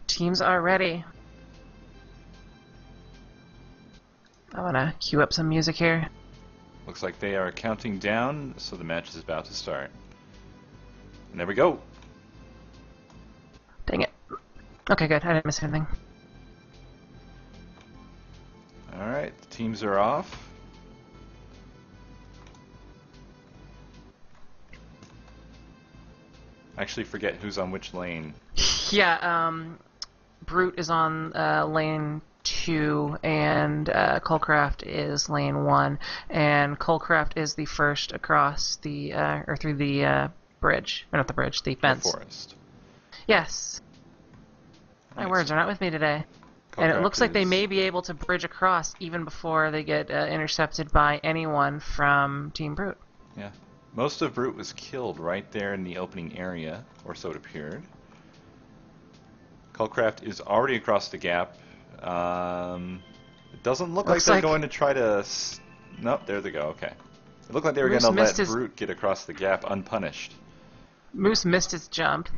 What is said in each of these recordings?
Teams are ready. I want to cue up some music here. Looks like they are counting down, so the match is about to start. And there we go. Dang it. Okay, good. I didn't miss anything. Alright, the teams are off. I actually forget who's on which lane. Yeah, Brute is on lane 2, and CulCraft is lane 1, and CulCraft is the first across the, or through the bridge. Or not the bridge, the fence. The forest. Yes. My words are not with me today. And it looks like they may be able to bridge across even before they get intercepted by anyone from Team Brute. Yeah. Most of Brute was killed right there in the opening area, or so it appeared. CulCraft is already across the gap. It doesn't look like they're going to try to... Nope, there they go, okay. It looked like they were going to let Brute get across the gap unpunished. Moose missed his jump.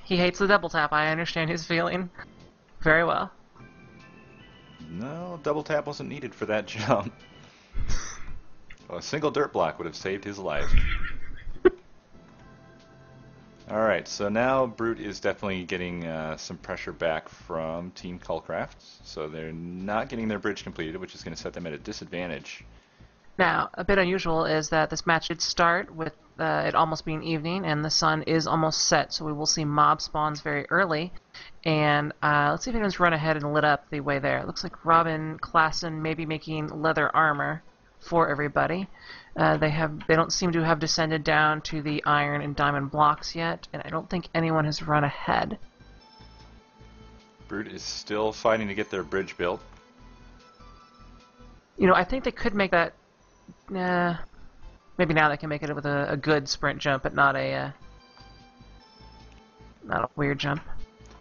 He hates the double tap. I understand his feeling very well. No, double tap wasn't needed for that jump. Well, a single dirt block would have saved his life. Alright, so now Brute is definitely getting some pressure back from Team CulCraft. So they're not getting their bridge completed, which is going to set them at a disadvantage. Now, a bit unusual is that this match did start with it almost being evening, and the sun is almost set, so we will see mob spawns very early. And let's see if anyone's run ahead and lit up the way there. It looks like Robin Klassen may be making leather armor for everybody. They don't seem to have descended down to the iron and diamond blocks yet, and I don't think anyone has run ahead. Brute is still fighting to get their bridge built. You know, I think they could make that... maybe now they can make it with a good sprint jump, but not a weird jump.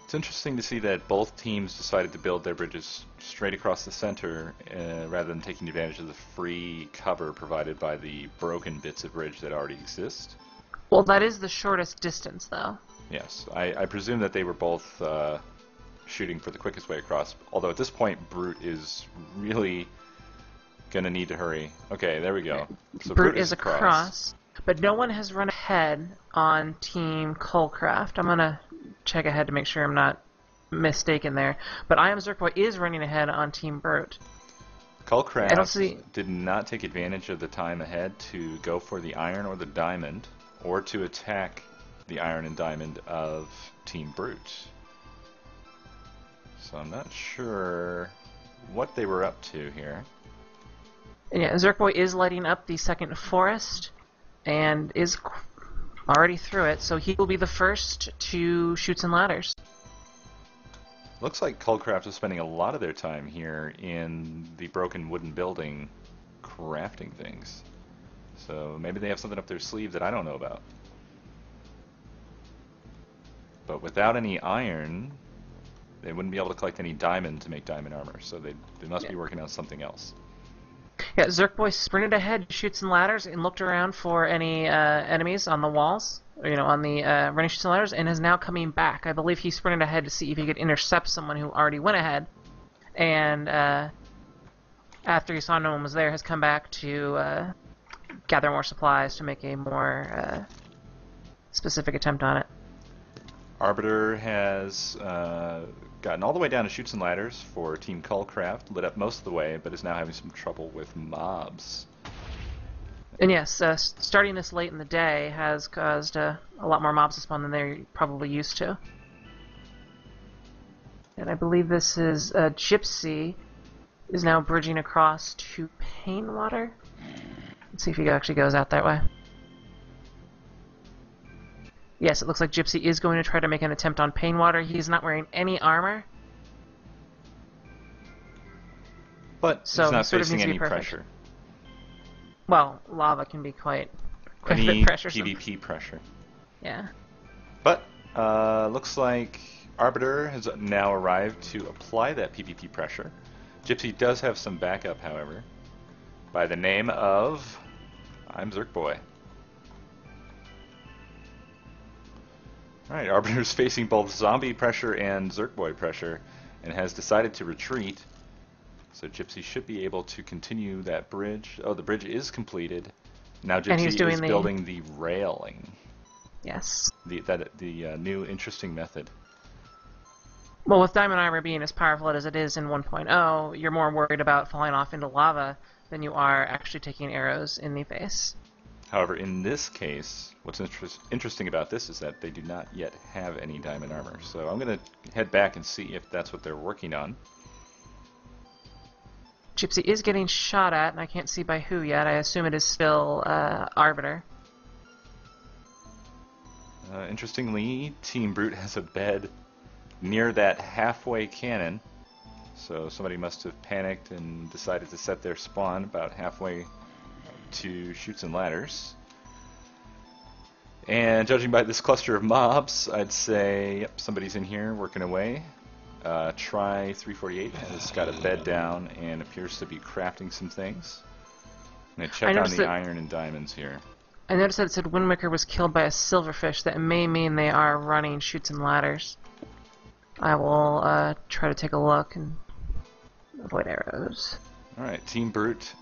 It's interesting to see that both teams decided to build their bridges straight across the center rather than taking advantage of the free cover provided by the broken bits of bridge that already exist. Well, that is the shortest distance, though. Yes, I presume that they were both shooting for the quickest way across, although at this point Brute is really going to need to hurry. Okay, there we go. So Brute is across, but no one has run ahead on Team CulCraft. I'm going to check ahead to make sure I'm not mistaken there. But I Am Zerkboy is running ahead on Team Brute. CulCraft did not take advantage of the time ahead to go for the iron or the diamond, or to attack the iron and diamond of Team Brute. So I'm not sure what they were up to here. Yeah, Zerkboy is lighting up the second forest, and is already through it, so he will be the first to Chutes and Ladders. Looks like CulCraft is spending a lot of their time here in the broken wooden building crafting things. So maybe they have something up their sleeve that I don't know about. But without any iron, they wouldn't be able to collect any diamond to make diamond armor, so they must be working on something else. Yeah, Zerkboy sprinted ahead, Chutes and Ladders, and looked around for any enemies on the walls, or, on the running Chutes and Ladders, and is now coming back. I believe he sprinted ahead to see if he could intercept someone who already went ahead, and after he saw no one was there, has come back to gather more supplies to make a more specific attempt on it. Arbiter has gotten all the way down to Chutes and Ladders for Team CulCraft, lit up most of the way, but is now having some trouble with mobs. And yes, starting this late in the day has caused a lot more mobs to spawn than they're probably used to. And I believe this is Gypsy is now bridging across to Painwater. Let's see if he actually goes out that way. Yes, it looks like Gypsy is going to try to make an attempt on Painwater. He's not wearing any armor. But so he's not facing any pressure. Well, lava can be quite a bit pressuresome. PvP pressure. Yeah. But looks like Arbiter has now arrived to apply that PvP pressure. Gypsy does have some backup, however, by the name of I'm Zerkboy. Alright, Arbiter's facing both zombie pressure and Zerkboy pressure and has decided to retreat. So Gypsy should be able to continue that bridge. Oh, the bridge is completed. Now And he's Gypsy doing is building the railing. Yes. The new interesting method. Well, with Diamond Armor being as powerful as it is in 1.0, you're more worried about falling off into lava than you are actually taking arrows in the face. However, in this case, what's interesting about this is that they do not yet have any diamond armor. So I'm going to head back and see if that's what they're working on. Gypsy is getting shot at, and I can't see by who yet. I assume it is still Arbiter. Interestingly, Team Brute has a bed near that halfway cannon. So somebody must have panicked and decided to set their spawn about halfway to Chutes and Ladders. And judging by this cluster of mobs, I'd say, yep, somebody's in here working away. Try 348 has got a bed down and appears to be crafting some things. I'm going to check on the iron and diamonds here. I noticed that it said Windwaker was killed by a silverfish. That may mean they are running Chutes and Ladders. I will try to take a look and avoid arrows. Alright, Team Brute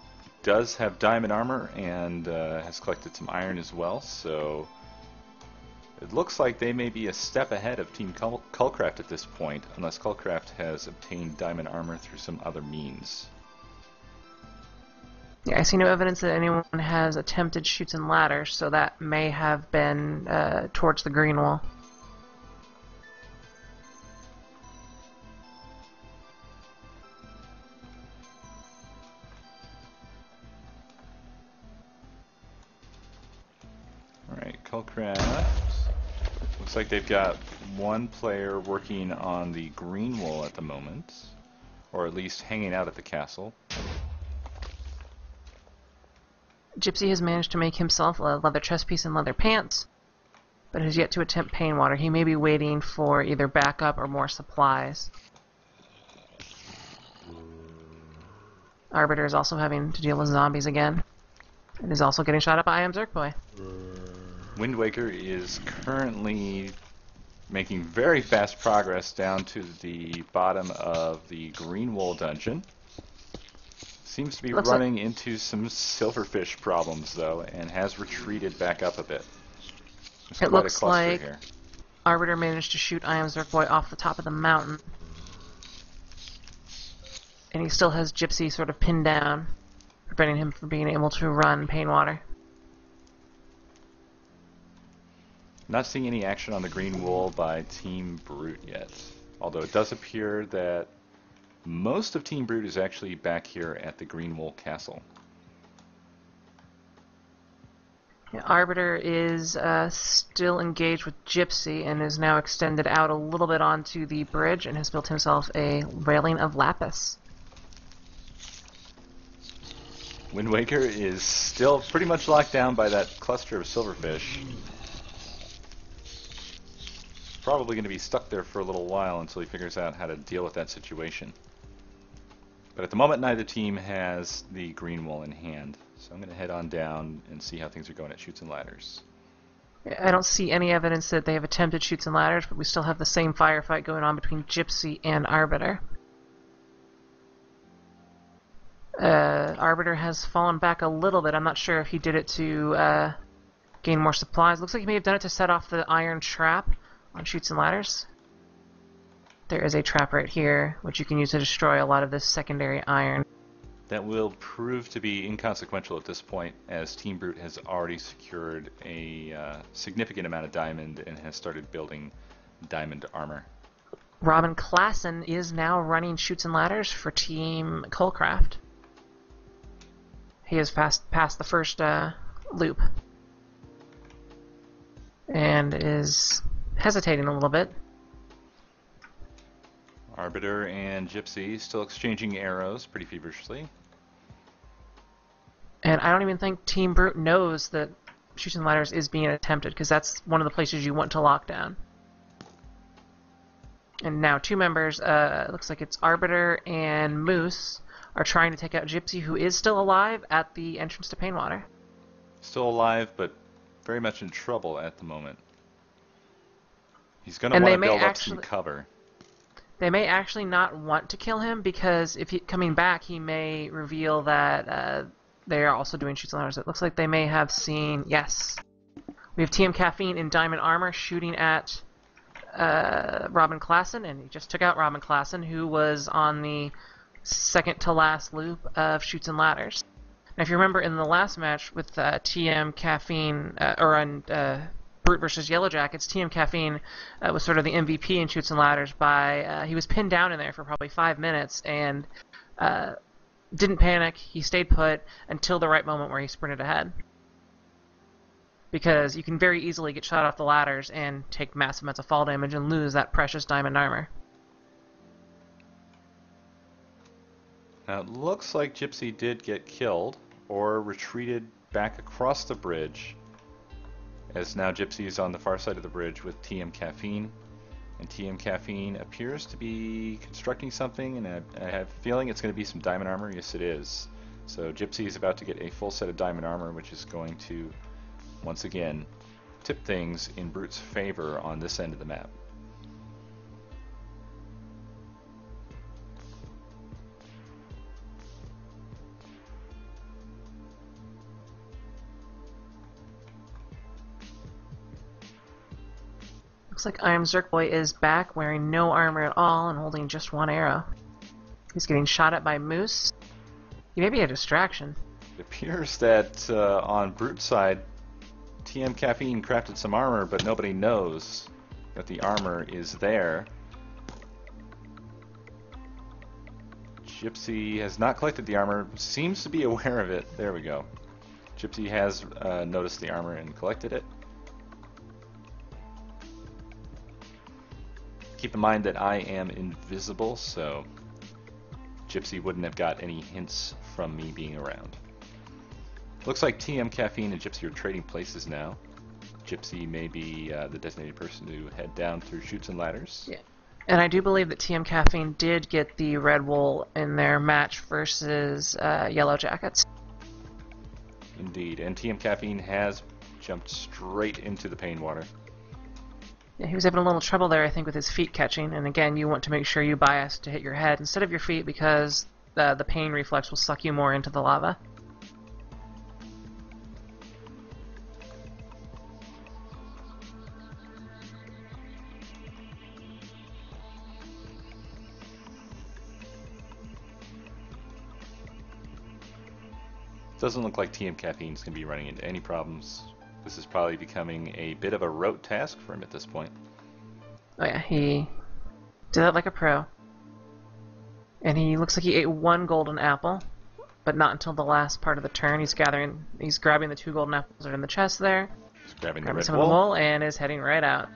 does have diamond armor and has collected some iron as well, so it looks like they may be a step ahead of Team CulCraft at this point, unless CulCraft has obtained diamond armor through some other means. Yeah, I see no evidence that anyone has attempted Chutes and Ladders, so that may have been towards the green wall. Alright, CulCraft. Looks like they've got one player working on the green wall at the moment, or at least hanging out at the castle. Gypsy has managed to make himself a leather chest piece and leather pants, but has yet to attempt pain water. He may be waiting for either backup or more supplies. Arbiter is also having to deal with zombies again, and is also getting shot up by I Am Zerkboy. Windwaker is currently making very fast progress down to the bottom of the green wool dungeon. Seems to be running into some silverfish problems, though, and has retreated back up a bit. There's it looks like here. Arbiter managed to shoot I Am Zerkboy off the top of the mountain. And he still has Gypsy sort of pinned down, preventing him from being able to run Pain Water. Not seeing any action on the green wool by Team Brute yet. Although it does appear that most of Team Brute is actually back here at the green wool castle. Yeah, Arbiter is still engaged with Gypsy and is now extended out a little bit onto the bridge and has built himself a railing of lapis. Windwaker is still pretty much locked down by that cluster of silverfish. Probably going to be stuck there for a little while until he figures out how to deal with that situation. But at the moment, neither team has the green wool in hand. So I'm going to head on down and see how things are going at Chutes and Ladders. I don't see any evidence that they have attempted Chutes and Ladders, but we still have the same firefight going on between Gypsy and Arbiter. Arbiter has fallen back a little bit. I'm not sure if he did it to gain more supplies. Looks like he may have done it to set off the iron trap on Chutes and Ladders. There is a trap right here, which you can use to destroy a lot of this secondary iron. That will prove to be inconsequential at this point, as Team Brute has already secured a significant amount of diamond and has started building diamond armor. Robin Klassen is now running Chutes and Ladders for Team CulCraft. He has passed the first loop and is hesitating a little bit. Arbiter and Gypsy still exchanging arrows pretty feverishly. And I don't even think Team Brute knows that Chutes and Ladders is being attempted, because that's one of the places you want to lock down. And now two members, looks like it's Arbiter and Moose, are trying to take out Gypsy, who is still alive at the entrance to Painwater. Still alive, but very much in trouble at the moment. He's going to And want to build up some cover. they may actually not want to kill him because if he coming back, he may reveal that they are also doing shoots and ladders. It looks like they may have seen. Yes, we have TM Caffeine in diamond armor shooting at Robin Klassen, and he just took out Robin Klassen, who was on the second to last loop of shoots and ladders. Now, if you remember in the last match with TM Caffeine, or on Brute versus Yellow Jackets, TM Caffeine was sort of the MVP in shoots and ladders by he was pinned down in there for probably 5 minutes and didn't panic. He stayed put until the right moment where he sprinted ahead. Because you can very easily get shot off the ladders and take massive amounts of fall damage and lose that precious diamond armor. Now it looks like Gypsy did get killed or retreated back across the bridge, as now Gypsy is on the far side of the bridge with TM Caffeine, and TM Caffeine appears to be constructing something, and I have a feeling it's going to be some diamond armor. Yes, it is. So Gypsy is about to get a full set of diamond armor, which is going to once again tip things in Brute's favor on this end of the map. Looks like Iron Zerkboy is back, wearing no armor at all and holding just one arrow. He's getting shot at by Moose. He may be a distraction. It appears that on Brute's side, TM Caffeine crafted some armor, but nobody knows that the armor is there. Gypsy has not collected the armor, seems to be aware of it. There we go. Gypsy has noticed the armor and collected it. Keep in mind that I am invisible, so Gypsy wouldn't have got any hints from me being around. Looks like TM Caffeine and Gypsy are trading places now. Gypsy may be the designated person to head down through chutes and ladders. Yeah. And I do believe that TM Caffeine did get the red wool in their match versus Yellow Jackets. Indeed, and TM Caffeine has jumped straight into the pain water. Yeah, he was having a little trouble there, I think, with his feet catching. And again, you want to make sure you bias to hit your head instead of your feet because the pain reflex will suck you more into the lava. Doesn't look like TM Caffeine is going to be running into any problems. This is probably becoming a bit of a rote task for him at this point. Oh yeah, he did that like a pro. And he looks like he ate one golden apple, but not until the last part of the turn. He's grabbing the 2 golden apples that are in the chest there. He's grabbing Grabbing the some red of the wool. wool and is heading right out.